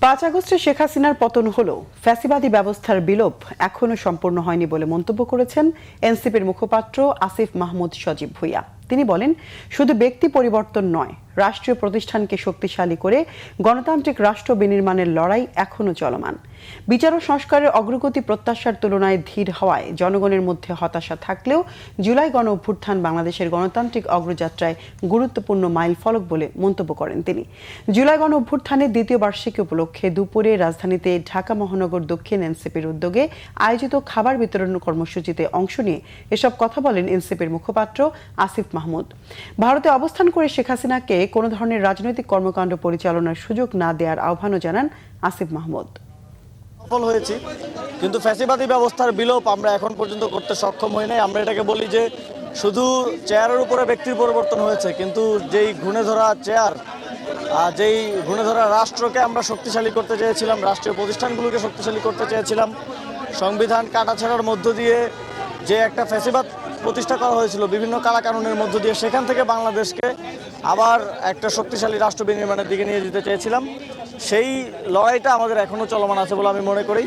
5 আগস্টে শেখ হাসিনার পতন হলেও ফ্যাসিবাদী ব্যবস্থার বিলোপ এখনো সম্পূর্ণ হয়নি বলে মন্তব্য করেছেন এনসিপির মুখপাত্র আসিফ মাহমুদ সজীব ভুঁইয়া। তিনি বলেন, শুধু ব্যক্তি পরিবর্তন নয়, রাষ্ট্রীয় প্রতিষ্ঠানকে শক্তিশালী করে গণতান্ত্রিক রাষ্ট্র বিনির্মাণের লড়াই এখনো চলমান। বিচার ও সংস্কারের অগ্রগতি প্রত্যাশার তুলনায় ধীর হওয়ায় জনগণের মধ্যে হতাশা থাকলেও জুলাই গণ অভ্যুত্থান বাংলাদেশের গণতান্ত্রিক অগ্রযাত্রায় গুরুত্বপূর্ণ মাইলফলক বলে মন্তব্য করেন তিনি। জুলাই গণ অভ্যুত্থানের দ্বিতীয় বার্ষিকী উপলক্ষে দুপুরে রাজধানীতে ঢাকা মহানগর দক্ষিণ এনসিপির উদ্যোগে আয়োজিত খাবার বিতরণ কর্মসূচিতে অংশ নিয়ে এসব কথা বলেন এনসিপির মুখপাত্র আসিফ মাহমুদ। ভারতে অবস্থান করে শেখ হাসিনাকে কোনো ধরনের রাজনৈতিক কর্মকাণ্ড পরিচালনার সুযোগ না দেওয়ার আহ্বানও জানান আসিফ মাহমুদ। সফল হয়েছি, কিন্তু ফ্যাসিবাদী ব্যবস্থার বিলোপ আমরা এখন পর্যন্ত করতে সক্ষম হই নাই। আমরা এটাকে বলি যে শুধু চেয়ারের উপরে ব্যক্তির পরিবর্তন হয়েছে, কিন্তু যেই ঘুণে ধরা চেয়ার, যেই ঘুণে ধরা রাষ্ট্রকে আমরা শক্তিশালী করতে চেয়েছিলাম, রাষ্ট্রীয় প্রতিষ্ঠানগুলোকে শক্তিশালী করতে চেয়েছিলাম, সংবিধান কাটাছেড়ার মধ্য দিয়ে যে একটা ফ্যাসিবাদ প্রতিষ্ঠা করা হয়েছিল বিভিন্ন কালাকানুনের মধ্য দিয়ে, সেখান থেকে বাংলাদেশকে আবার একটা শক্তিশালী রাষ্ট্র বিনির্মাণের দিকে নিয়ে যেতে চেয়েছিলাম। সেই লড়াইটা আমাদের এখনো চলমান আছে বলে আমি মনে করি।